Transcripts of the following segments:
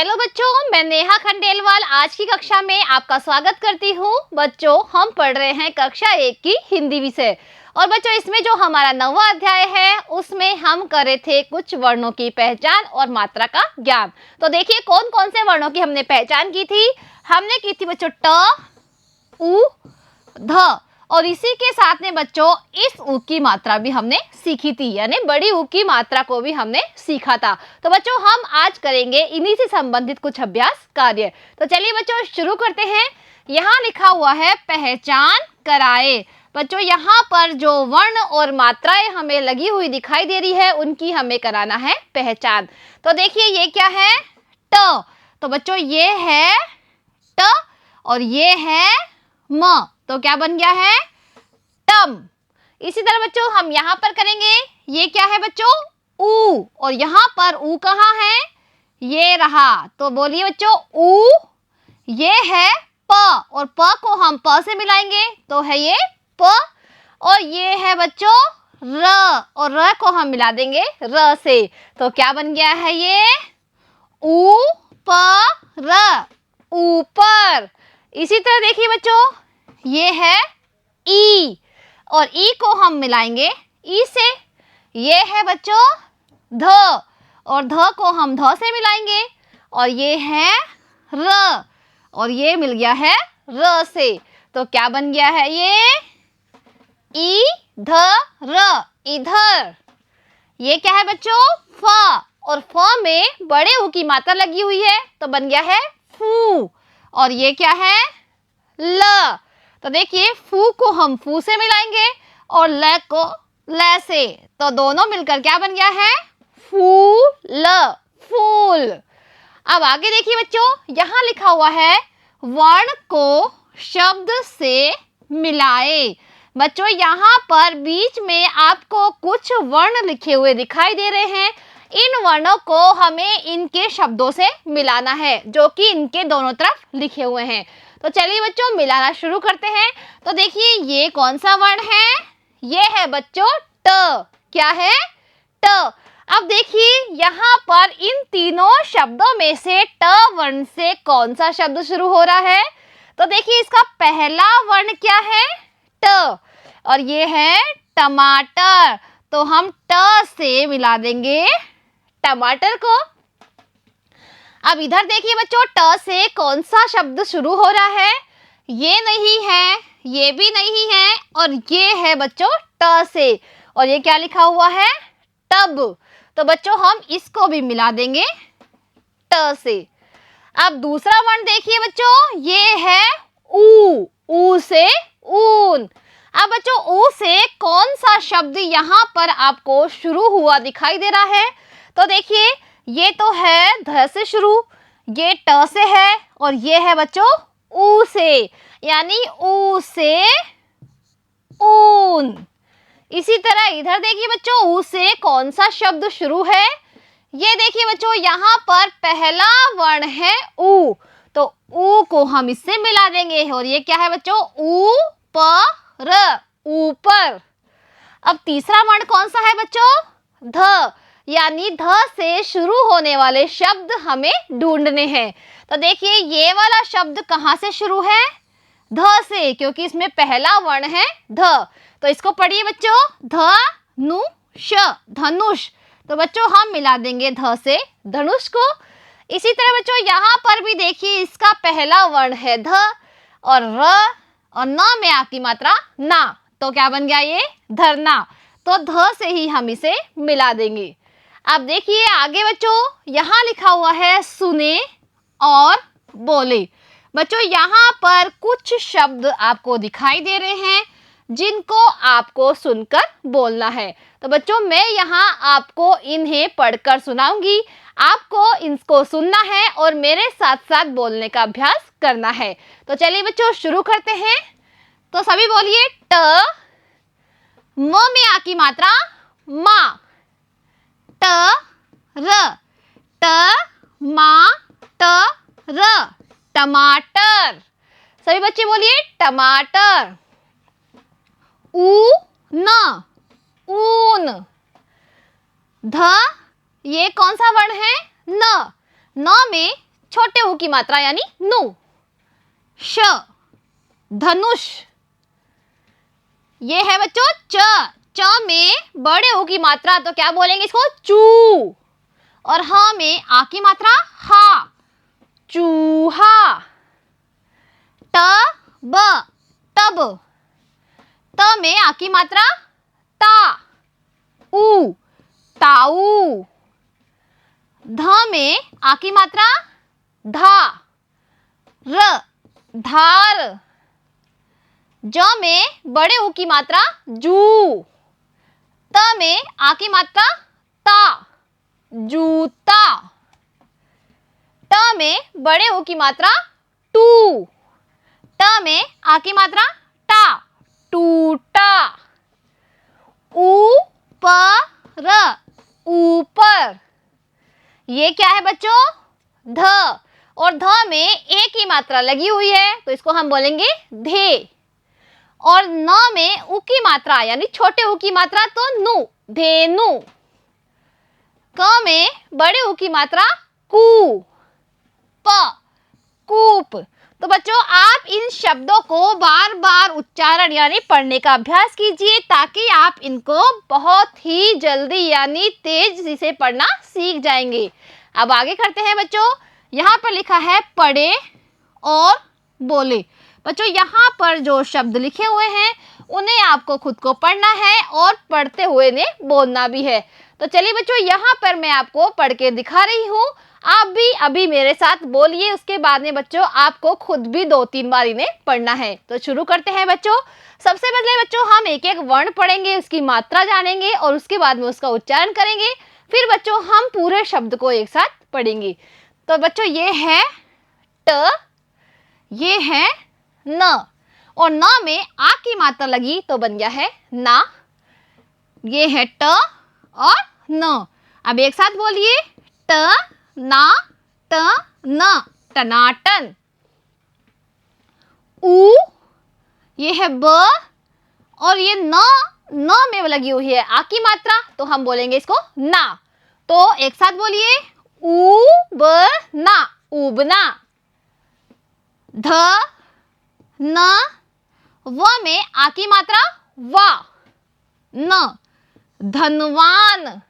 Hello बच्चों, मैं नेहा खंडेलवाल आज की कक्षा में आपका स्वागत करती हूँ। बच्चों, हम पढ़ रहे हैं कक्षा 1 की हिंदी विषय। और बच्चों, इसमें जो हमारा 9वां अध्याय है उसमें हम कर रहे थे कुछ वर्णों की पहचान और मात्रा का ज्ञान। तो देखिए कौन कौन से वर्णों की हमने पहचान की थी। हमने की थी बच्चों ट, उ, ध, और इसी के साथ में बच्चों इस उ की मात्रा भी हमने सीखी थी, यानी बड़ी उ की मात्रा को भी हमने सीखा था। तो बच्चों हम आज करेंगे इन्हीं से संबंधित कुछ अभ्यास कार्य। तो चलिए बच्चों शुरू करते हैं। यहाँ लिखा हुआ है पहचान कराए। बच्चों यहाँ पर जो वर्ण और मात्राएं हमें लगी हुई दिखाई दे रही है उनकी हमें कराना है पहचान। तो देखिए ये क्या है, ट। तो बच्चों ये है ट और ये है म, तो क्या बन गया है टम। इसी तरह बच्चों हम यहाँ पर करेंगे, ये क्या है बच्चों ऊ, और यहाँ पर ऊ कहाँ है, ये रहा। तो बोलिए बच्चों ऊ। ये है प, और प को हम प से मिलाएंगे तो है ये प। और ये है बच्चों र, और र को हम मिला देंगे र से, तो क्या बन गया है ये ऊ प र, ऊपर। इसी तरह देखिए बच्चों ये है ई, और ई को हम मिलाएंगे ई से, ये है बच्चों ध, और ध को हम ध से मिलाएंगे, और ये है र, और ये मिल गया है र से, तो क्या बन गया है ये ई ध र, इधर। ये क्या है बच्चों फ, और फ में बड़े ऊ की मात्रा लगी हुई है तो बन गया है फू, और ये क्या है ल। तो देखिए फू को हम फू से मिलाएंगे और ल को ल से, तो दोनों मिलकर क्या बन गया है फूल, फूल। अब आगे देखिए बच्चों यहाँ लिखा हुआ है वर्ण को शब्द से मिलाए। बच्चों यहाँ पर बीच में आपको कुछ वर्ण लिखे हुए दिखाई दे रहे हैं। इन वर्णों को हमें इनके शब्दों से मिलाना है जो कि इनके दोनों तरफ लिखे हुए हैं। तो चलिए बच्चों मिलाना शुरू करते हैं। तो देखिए ये कौन सा वर्ण है, ये है बच्चों ट। क्या है ट। अब देखिए यहाँ पर इन तीनों शब्दों में से ट वर्ण से कौन सा शब्द शुरू हो रहा है। तो देखिए इसका पहला वर्ण क्या है ट, और ये है टमाटर, तो हम ट से मिला देंगे टमाटर को। अब इधर देखिए बच्चों ट से कौन सा शब्द शुरू हो रहा है, ये नहीं है, ये भी नहीं है, और ये है बच्चों ट से, और ये क्या लिखा हुआ है टब, तो बच्चों हम इसको भी मिला देंगे ट से। अब दूसरा वर्ण देखिए बच्चों ये है ऊ, ऊ से ऊन। अब बच्चों ऊ से कौन सा शब्द यहाँ पर आपको शुरू हुआ दिखाई दे रहा है। तो देखिए ये तो है ध से शुरू, ये ट से है, और ये है बच्चों ऊ से, यानी ऊ से ऊन। इसी तरह इधर देखिए बच्चों ऊ से कौन सा शब्द शुरू है, ये देखिए बच्चों यहाँ पर पहला वर्ण है ऊ, तो ऊ को हम इससे मिला देंगे, और ये क्या है बच्चों ऊ प र, ऊपर। अब तीसरा वर्ण कौन सा है बच्चों ध, यानी ध से शुरू होने वाले शब्द हमें ढूंढने हैं। तो देखिए ये वाला शब्द कहाँ से शुरू है ध से, क्योंकि इसमें पहला वर्ण है ध, तो इसको पढ़िए बच्चों ध नु श, धनुष, तो बच्चों हम मिला देंगे ध से धनुष को। इसी तरह बच्चों यहाँ पर भी देखिए इसका पहला वर्ण है ध, और र और न में आपकी मात्रा ना, तो क्या बन गया ये धरना, तो ध से ही हम इसे मिला देंगे। अब देखिए आगे बच्चों यहाँ लिखा हुआ है सुने और बोले। बच्चों यहाँ पर कुछ शब्द आपको दिखाई दे रहे हैं जिनको आपको सुनकर बोलना है। तो बच्चों मैं यहाँ आपको इन्हें पढ़कर सुनाऊंगी, आपको इनको सुनना है और मेरे साथ साथ बोलने का अभ्यास करना है। तो चलिए बच्चों शुरू करते हैं। तो सभी बोलिए ट, म में आ की मात्रा मा, ट र, ट मा ट र, टमाटर। सभी बच्चे बोलिए टमाटर। ऊ न, ऊन। ध, ये कौन सा वर्ण है न, न में छोटे ऊ की मात्रा यानी नु। श, धनुष। ये है बच्चों च। च में बड़े ऊ की मात्रा तो क्या बोलेंगे इसको? चू। और ह में आ की मात्रा हा, चूहा। ट, ब, टब। त में आ की मात्रा ता, ऊ, ताऊ। ध में आ की मात्रा धा, र, धार। ज में बड़े ऊ की मात्रा जू। त में आ की मात्रा ता, जूता। ट में बड़े ऊ की मात्रा टू। ट में आ की मात्रा टा, टूटा। ऊ, प, र, ऊपर। ये क्या है बच्चों? ध। और ध में ए की मात्रा लगी हुई है तो इसको हम बोलेंगे धे। और न में उ की मात्रा यानी छोटे ऊ की मात्रा तो नु, धेनु। क में बड़े ऊ की मात्रा कू, प, कूप। तो बच्चों आप इन शब्दों को बार बार उच्चारण यानी पढ़ने का अभ्यास कीजिए ताकि आप इनको बहुत ही जल्दी यानी तेज से पढ़ना सीख जाएंगे। अब आगे करते हैं बच्चों। यहाँ पर लिखा है पढ़े और बोले। बच्चों यहाँ पर जो शब्द लिखे हुए हैं उन्हें आपको खुद को पढ़ना है और पढ़ते हुए ने बोलना भी है। तो चलिए बच्चों यहाँ पर मैं आपको पढ़ के दिखा रही हूँ, आप भी अभी मेरे साथ बोलिए। उसके बाद में बच्चों आपको खुद भी 2-3 बार इन्हें पढ़ना है। तो शुरू करते हैं बच्चों। सबसे पहले बच्चों हम एक एक वर्ण पढ़ेंगे, उसकी मात्रा जानेंगे और उसके बाद में उसका उच्चारण करेंगे। फिर बच्चों हम पूरे शब्द को एक साथ पढ़ेंगे। तो बच्चों ये है ट, ये है न। और न में आ की मात्रा लगी तो बन गया है ना। ये है ट और न। अब एक साथ बोलिए ट, ना, ट, न, टनाटन। ऊ, ये है ब और ये न में लगी हुई है आ की मात्रा तो हम बोलेंगे इसको ना। तो एक साथ बोलिए ऊ, ब, ना, उबना। ध, न, व में आ की मात्रा वा, न, धनवान।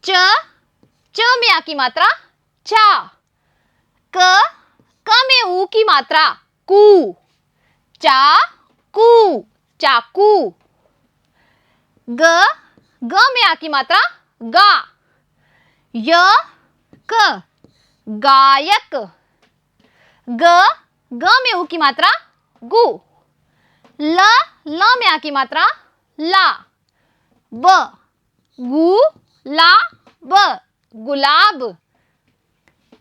च में आ की मात्रा चा। क में ऊ की मात्रा कू, चा, कू, चाकू। ग में आ की मात्रा गा, य, क, गायक। ग में ऊ की मात्रा गु। ल में आ की मात्रा ला, ब, गु, ला, ब, गुलाब।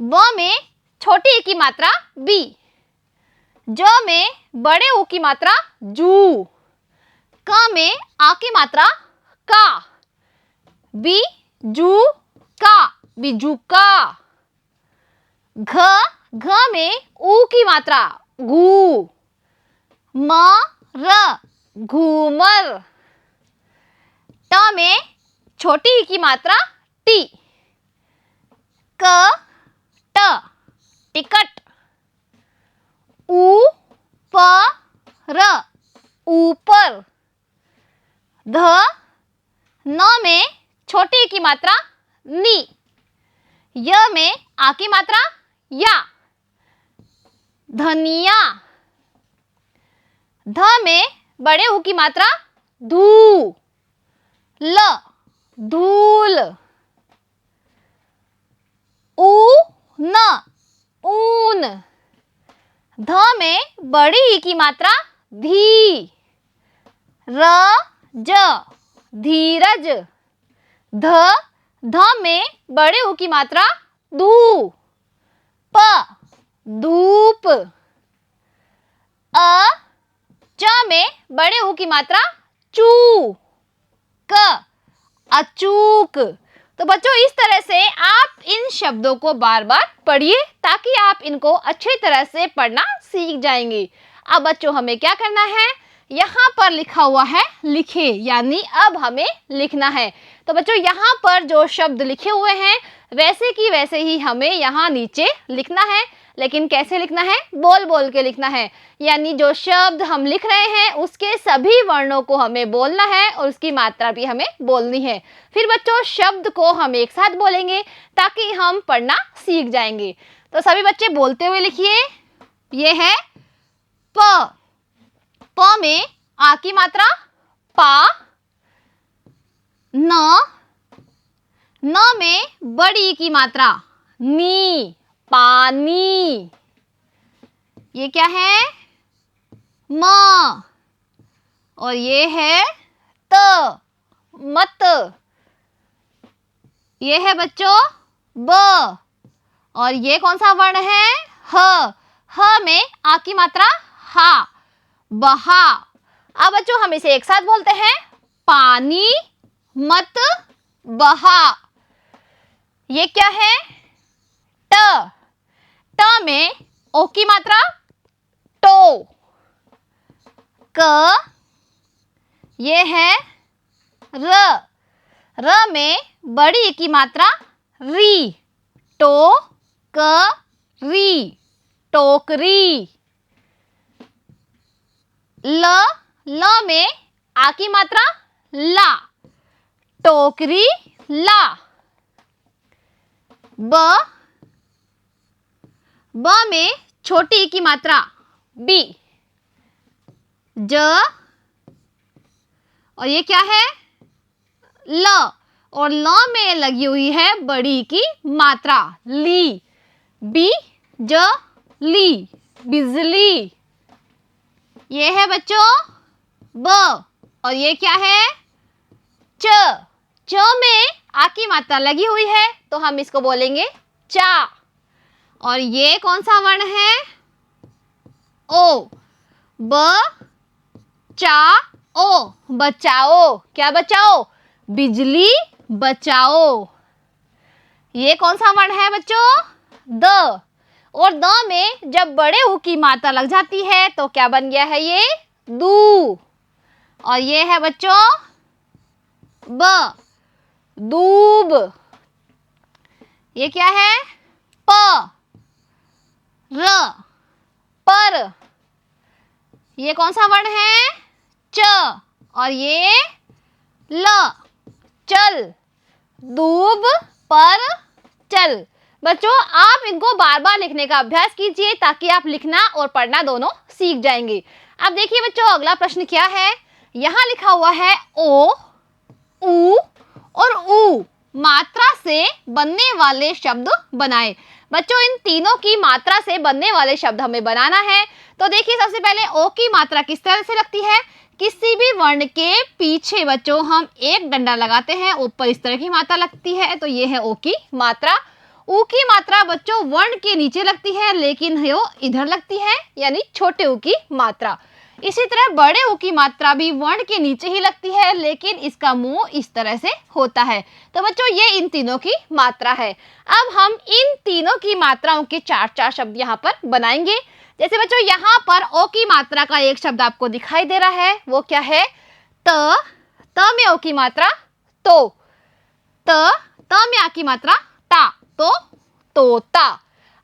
ब में छोटी ई की मात्रा बी। ज में बड़े ऊ की मात्रा जू। क में आ की मात्रा का, बी, जू, का, बिजुका। घ में ऊ की मात्रा घू। म, र, घूमर। ट में छोटी ई की मात्रा टी। क, ट, टिकट। ऊ, प, र, ऊपर। ध, न में छोटी ई की मात्रा नी। य में आ की मात्रा या, धनिया। ध में बड़े ऊ की मात्रा धू। ल, धूल। ऊ, न, ऊन। ध में बड़ी ई की मात्रा धी। र, ज, धीरज। ध में बड़े ऊ की मात्रा धू। प, धूप। च में बड़े ऊ की मात्रा चू। क, अचूक। तो बच्चों इस तरह से आप इन शब्दों को बार बार पढ़िए ताकि आप इनको अच्छी तरह से पढ़ना सीख जाएंगे। अब बच्चों हमें क्या करना है यहाँ पर लिखा हुआ है लिखे, यानी अब हमें लिखना है। तो बच्चों यहाँ पर जो शब्द लिखे हुए हैं वैसे की वैसे ही हमें यहाँ नीचे लिखना है, लेकिन कैसे लिखना है? बोल बोल के लिखना है। यानी जो शब्द हम लिख रहे हैं उसके सभी वर्णों को हमें बोलना है और उसकी मात्रा भी हमें बोलनी है। फिर बच्चों शब्द को हम एक साथ बोलेंगे ताकि हम पढ़ना सीख जाएंगे। तो सभी बच्चे बोलते हुए लिखिए। ये है प। प में आ की मात्रा पा। न। न में बड़ी की मात्रा नी, पानी। ये क्या है? म। और ये है त, मत। ये है बच्चों ब। और ये कौन सा वर्ण है? ह। ह में आ की मात्रा हा, बहा। अब बच्चों हम इसे एक साथ बोलते हैं। पानी मत बहा। ये क्या है? ट। ट में ओ की मात्रा टो। क। ये है र। र में बड़ी की मात्रा री, टो क री, टोकरी। ल। ल में आ की मात्रा ला, टोकरी ला। ब। ब में छोटी की मात्रा बी, ज। और ये क्या है? ल। और ल में लगी हुई है बड़ी की मात्रा ली, बी ज ली, बिजली। ये है बच्चों ब। और ये क्या है? च। च में आ की मात्रा लगी हुई है तो हम इसको बोलेंगे चा। और ये कौन सा वर्ण है? ओ। ब चा ओ, बचाओ। क्या बचाओ? बिजली बचाओ। ये कौन सा वर्ण है बच्चों? द। और द में जब बड़े ऊ की मात्रा लग जाती है तो क्या बन गया है? ये दू। और ये है बच्चों ब, दूब। ये क्या है? प। र, पर। ये कौन सा वर्ण है? च। और ये ल, चल। दूब पर चल। बच्चों आप इनको बार बार लिखने का अभ्यास कीजिए ताकि आप लिखना और पढ़ना दोनों सीख जाएंगे। अब देखिए बच्चों अगला प्रश्न क्या है। यहाँ लिखा हुआ है ओ, ऊ और ऊ मात्रा से बनने वाले शब्द बनाएं। बच्चों इन तीनों की मात्रा से बनने वाले शब्द हमें बनाना है। तो देखिए सबसे पहले ओ की मात्रा किस तरह से लगती है। किसी भी वर्ण के पीछे बच्चों हम एक डंडा लगाते हैं, ऊपर इस तरह की मात्रा लगती है तो ये है ओ की मात्रा। ऊ की मात्रा बच्चों वर्ण के नीचे लगती है लेकिन वो इधर लगती है, यानी छोटे ऊ की मात्रा। इसी तरह बड़े ऊ की मात्रा भी वर्ण के नीचे ही लगती है लेकिन इसका मुंह इस तरह से होता है। तो बच्चों ये इन तीनों की मात्रा है। अब हम इन तीनों की मात्राओं के चार चार शब्द यहाँ पर बनाएंगे। जैसे बच्चों यहाँ पर ओ की मात्रा का एक शब्द आपको दिखाई दे रहा है, वो क्या है? त। त में ओ की मात्रा तो। त में आ की मात्रा ता, तो तोता।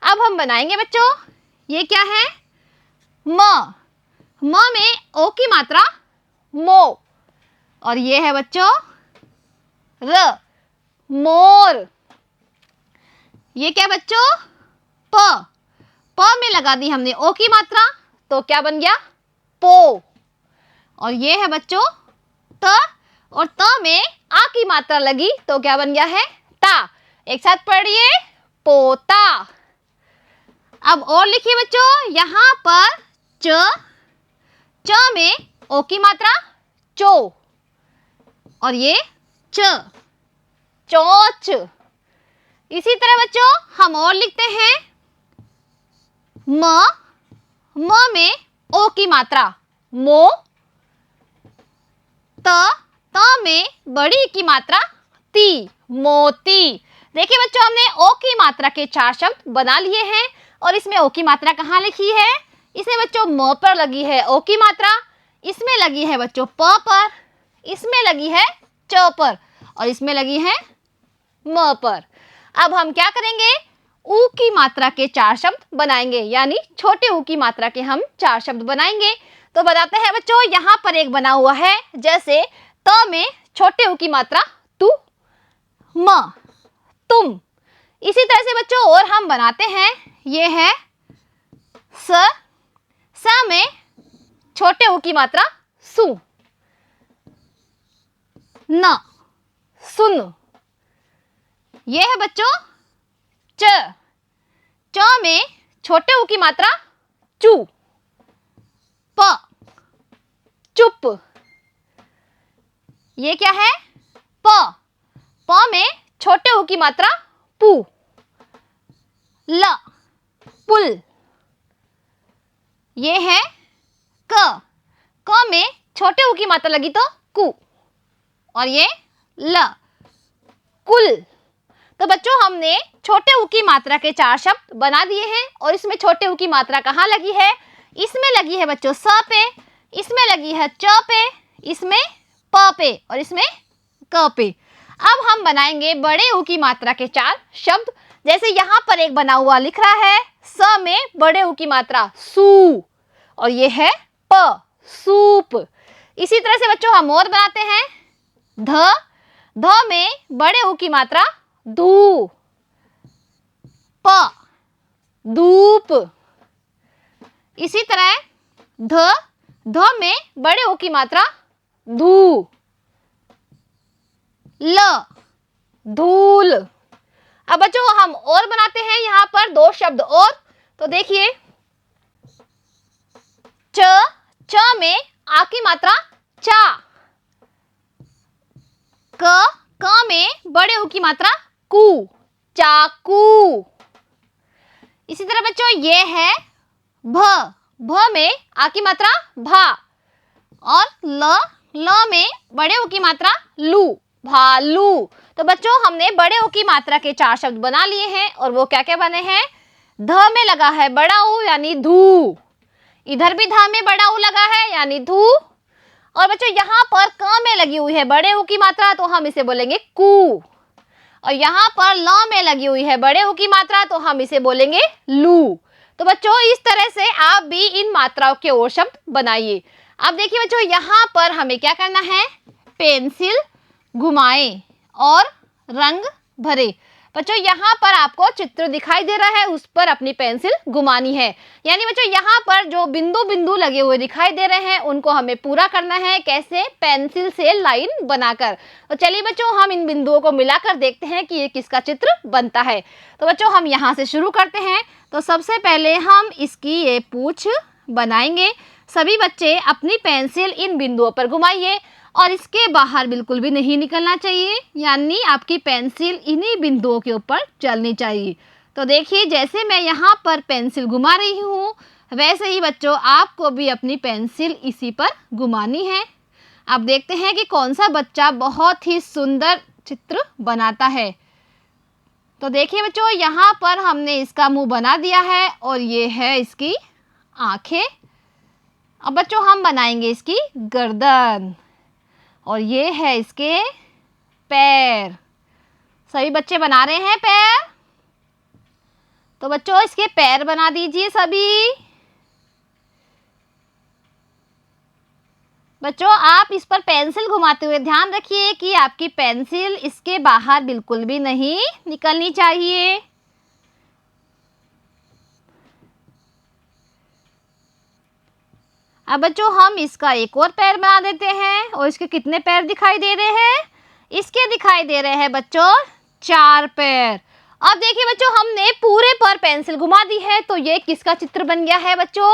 अब हम बनाएंगे बच्चों, ये क्या है? म। म में ओ की मात्रा मो। और ये है बच्चों र, मोर। ये क्या बच्चों? प। प में लगा दी हमने ओ की मात्रा तो क्या बन गया? पो। और ये है बच्चों त। और त में आ की मात्रा लगी तो क्या बन गया है? ता। एक साथ पढ़िए, पोता। अब और लिखिए बच्चों यहाँ पर च। च में ओ की मात्रा चो। और ये च, चोच। इसी तरह बच्चों हम और लिखते हैं म। म में ओ की मात्रा मो। त। त में बड़ी की मात्रा ती, मोती। देखिए बच्चों हमने ओ की मात्रा के चार शब्द बना लिए हैं। और इसमें ओ की मात्रा कहाँ लिखी है? इसमें बच्चों म पर लगी है ओ की मात्रा, इसमें लगी है बच्चों प पर, इसमें लगी है च पर और इसमें लगी है म पर। अब हम क्या करेंगे, ऊ की मात्रा के 4 शब्द बनाएंगे, यानी छोटे ऊ की मात्रा के हम 4 शब्द बनाएंगे। तो बताते हैं बच्चों, यहाँ पर एक बना हुआ है, जैसे त में छोटे ऊ की मात्रा तू, म, तुम। इसी तरह से बच्चों और हम बनाते हैं, ये है स में छोटे ऊ की मात्रा सु, न, सुन। ये है बच्चों च में छोटे ऊ की मात्रा चू, प, चुप। ये क्या है, प में छोटे ऊ की मात्रा पू, ल, पुल। ये है क में छोटे ऊ की मात्रा लगी तो कु और ये ल, कुल। तो बच्चों हमने छोटे ऊ की मात्रा के 4 शब्द बना दिए हैं और इसमें छोटे ऊ की मात्रा कहाँ लगी है, इसमें लगी है बच्चों स पे, इसमें लगी है च पे, इसमें प पे और इसमें क पे। अब हम बनाएंगे बड़े ऊ की मात्रा के 4 शब्द, जैसे यहाँ पर एक बना हुआ लिख रहा है स में बड़े ऊ की मात्रा सू और ये है प, सूप। इसी तरह से बच्चों हम और बनाते हैं, ध में बड़े ऊ की मात्रा धू, प, धूप। इसी तरह ध में बड़े ऊ की मात्रा धू, ल, धूल। अब बच्चों हम और बनाते हैं यहाँ पर 2 शब्द और। तो देखिए, च में आ की मात्रा चा, क में बड़े ऊ की मात्रा कू, चाकू। इसी तरह बच्चों ये है भ में आ की मात्रा भा और ल में बड़े ऊ की मात्रा लू, भालू। तो बच्चों हमने बड़े ऊ की मात्रा के 4 शब्द बना लिए हैं और वो क्या क्या बने हैं, ध में लगा है बड़ा ऊ यानी धू, इधर भी ध में बड़ा ऊ लगा है यानी धू और बच्चों यहाँ पर क में लगी हुई है बड़े ऊ की मात्रा तो हम इसे बोलेंगे कू और यहाँ पर ल में लगी हुई है बड़े ऊ की मात्रा तो हम इसे बोलेंगे लू। तो बच्चों इस तरह से आप भी इन मात्राओं के और शब्द बनाइए। अब देखिए बच्चों यहाँ पर हमें क्या करना है, पेंसिल घुमाएं और रंग भरे। बच्चों यहाँ पर आपको चित्र दिखाई दे रहा है, उस पर अपनी पेंसिल घुमानी है। यानी बच्चों यहाँ पर जो बिंदु बिंदु लगे हुए दिखाई दे रहे हैं उनको हमें पूरा करना है, कैसे, पेंसिल से लाइन बनाकर। तो चलिए बच्चों हम इन बिंदुओं को मिलाकर देखते हैं कि ये किसका चित्र बनता है। तो बच्चों हम यहाँ से शुरू करते हैं। तो सबसे पहले हम इसकी ये पूंछ बनाएंगे। सभी बच्चे अपनी पेंसिल इन बिंदुओं पर घुमाइए और इसके बाहर बिल्कुल भी नहीं निकलना चाहिए, यानी आपकी पेंसिल इन्हीं बिंदुओं के ऊपर चलनी चाहिए। तो देखिए जैसे मैं यहाँ पर पेंसिल घुमा रही हूँ वैसे ही बच्चों आपको भी अपनी पेंसिल इसी पर घुमानी है। अब देखते हैं कि कौन सा बच्चा बहुत ही सुंदर चित्र बनाता है। तो देखिए बच्चों यहाँ पर हमने इसका मुंह बना दिया है और ये है इसकी आँखें। अब बच्चों हम बनाएंगे इसकी गर्दन और ये है इसके पैर। सभी बच्चे बना रहे हैं पैर। तो बच्चों इसके पैर बना दीजिए सभी। बच्चों आप इस पर पेंसिल घुमाते हुए ध्यान रखिए कि आपकी पेंसिल इसके बाहर बिल्कुल भी नहीं निकलनी चाहिए। अब बच्चों हम इसका एक और पैर बना देते हैं और इसके कितने पैर दिखाई दे रहे हैं, इसके दिखाई दे रहे हैं बच्चों 4 पैर। अब देखिए बच्चों हमने पूरे पर पेंसिल घुमा दी है तो ये किसका चित्र बन गया है बच्चों,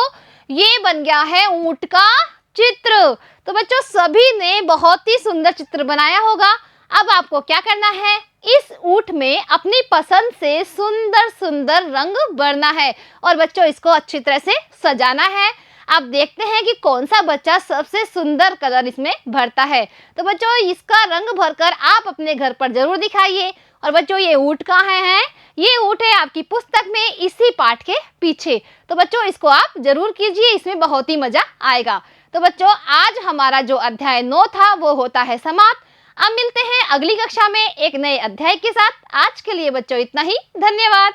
ये बन गया है ऊंट का चित्र। तो बच्चों सभी ने बहुत ही सुंदर चित्र बनाया होगा। अब आपको क्या करना है, इस ऊंट में अपनी पसंद से सुंदर सुंदर रंग भरना है और बच्चों इसको अच्छी तरह से सजाना है। आप देखते हैं कि कौन सा बच्चा सबसे सुंदर कलर इसमें भरता है। तो बच्चों इसका रंग भरकर आप अपने घर पर जरूर दिखाइए। और बच्चों ये ऊंट कहाँ है, ये ऊँट है आपकी पुस्तक में इसी पाठ के पीछे। तो बच्चों इसको आप जरूर कीजिए, इसमें बहुत ही मजा आएगा। तो बच्चों आज हमारा जो अध्याय 9 था वो होता है समाप्त। अब मिलते हैं अगली कक्षा में एक नए अध्याय के साथ। आज के लिए बच्चों इतना ही। धन्यवाद।